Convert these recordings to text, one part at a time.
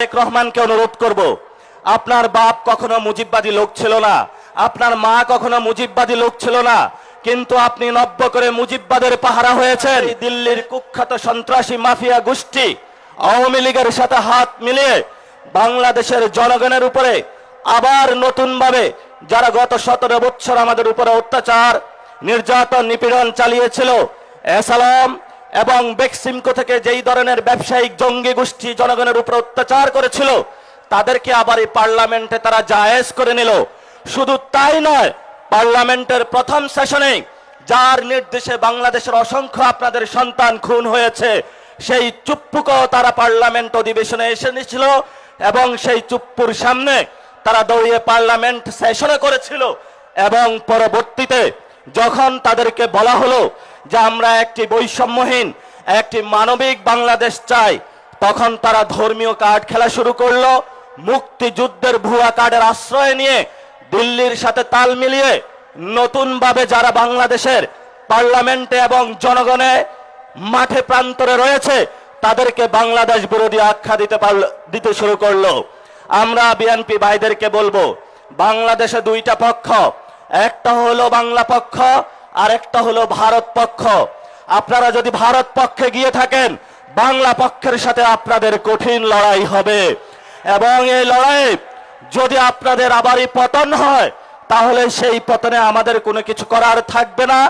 তারেক রহমানকে অনুরোধ করব, আপনার বাপ কখনো মুজিববাদী লোক ছিল না, আপনার মা কখনো মুজিববাদী লোক ছিল না, কিন্তু আপনি নব্য করে মুজিববাদের পাহারা হয়েছেন। দিল্লির কুখ্যাত সন্ত্রাসী মাফিয়া গোষ্ঠী আওয়ামী লীগের সাথে হাত মিলিয়ে বাংলাদেশের জনগণের উপরে আবার নতুন ভাবে যারা গত 17 বছর আমাদের উপরে অত্যাচার নির্যাতন নিপীড়ন চালিয়েছিল, এসালাম এবং বেক্সিমকো থেকে যেই ধরনের ব্যবসায়িক জঙ্গি গোষ্ঠী জনগণের উপর অত্যাচার করেছিল, তাদেরকে আবার এই পার্লামেন্টে তারা জায়েজ করে নিল। শুধু তাই নয়, পার্লামেন্টের প্রথম সেশনে যার নির্দেশে বাংলাদেশের অসংখ্য আপনাদের সন্তান খুন হয়েছে, সেই চুপ্পুকেও তারা পার্লামেন্ট অধিবেশনে এসে নিয়েছিল এবং সেই চুপ্পুর সামনে তারা দৌড়িয়ে পার্লামেন্ট সেশনে করেছিল। এবং পরবর্তীতে যখন তাদেরকে বলা হলো যে আমরা একটি বৈষম্যহীন একটি মানবিক বাংলাদেশ চাই, তখন তারা ধর্মীয় কার্ড খেলা শুরু করলো। মুক্তিযুদ্ধের ভুয়া কার্ডের আশ্রয় নিয়ে দিল্লির সাথে তাল মিলিয়ে নতুনভাবে যারা বাংলাদেশের পার্লামেন্টে এবং জনগণে মাঠে প্রান্তরে রয়েছে তাদেরকে বাংলাদেশ বিরোধী আখ্যা দিতে শুরু করলো। আমরা বিএনপি ভাইদেরকে বলবো, বাংলাদেশে দুইটা পক্ষ, একটা হলো বাংলা পক্ষ আর একটা হলো ভারত পক্ষ। আপনারা যদি ভারত পক্ষে গিয়ে থাকেন, বাংলা পক্ষের সাথে আপনাদের কঠিন লড়াই হবে এবং এই লড়াই যদি আপনাদের আবারই পতন হয়, তাহলে সেই পতনে আমাদের কোনো কিছু করার থাকবে না,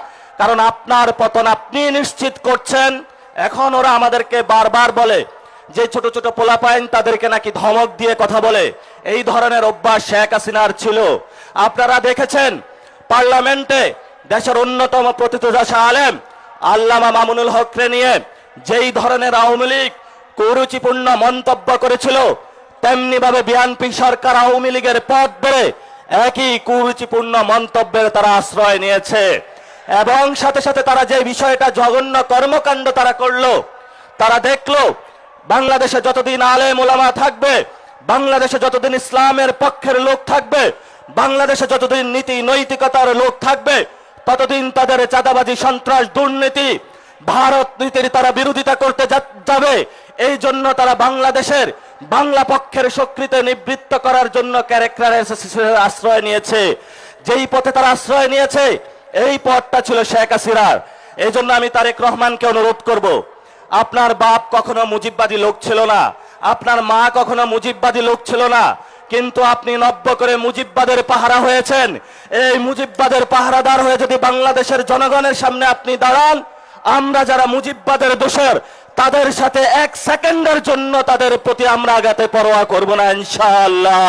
কারণ আপনার পতন আপনি নিশ্চিত করছেন। এখন ওরা আমাদেরকে বারবার বলে যে ছোট ছোট পোলাপাইন তাদেরকে নাকি ধমক দিয়ে কথা বলে, এই ধরনের অভ্যাস শেখ হাসিনার ছিল। আপনারা দেখেছেন পার্লামেন্টে দেশের অন্যতম প্রথিতযশা আলেম আল্লামা মামুনুল হককে নিয়ে যেই ধরনের আওয়ামী লীগ কুরুচিপূর্ণ মন্তব্য করেছিল, তেমনি ভাবে বিএনপি সরকার আওয়ামী লীগের পথ ধরে একই কুরুচিপূর্ণ মন্তব্যের তারা আশ্রয় নিয়েছে। এবং সাথে সাথে তারা যে বিষয়টা জঘন্য কর্মকাণ্ড তারা করলো, তারা দেখলো বাংলাদেশে যতদিন আলেম ওলামা থাকবে, বাংলাদেশে যতদিন ইসলামের পক্ষের লোক থাকবে, বাংলাদেশে যতদিন নীতি নৈতিকতার লোক থাকবে, ততদিন তাদের চাঁদাবাজি সন্ত্রাস দুর্নীতি ভারত নীতির তারা বিরোধিতা করতে যাবে। এই জন্য তারা বাংলাদেশের বাংলা পক্ষের শক্তিতে নিবৃত্ত করার জন্য ক্যারেক্টারের আশ্রয় নিয়েছে। যেই পথে তারা আশ্রয় নিয়েছে, এই পথটা ছিল শেখ হাসিনার। এই জন্য আমি তারেক রহমানকে অনুরোধ করব, আপনার বাপ কখনো মুজিববাদী লোক ছিল না, আপনার মা কখনো মুজিববাদী লোক ছিল না, কিন্তু আপনি নব্য করে মুজিববাদের পাহারা হয়েছেন। এই মুজিববাদের পাহারাদার হয়ে যদি বাংলাদেশের জনগণের সামনে আপনি দাঁড়ান, আমরা যারা মুজিববাদের দোষর তাদের সাথে 1 সেকেন্ডের জন্য তাদের প্রতি আমরা আঘাতে পরোয়া করব না ইনশাআল্লাহ।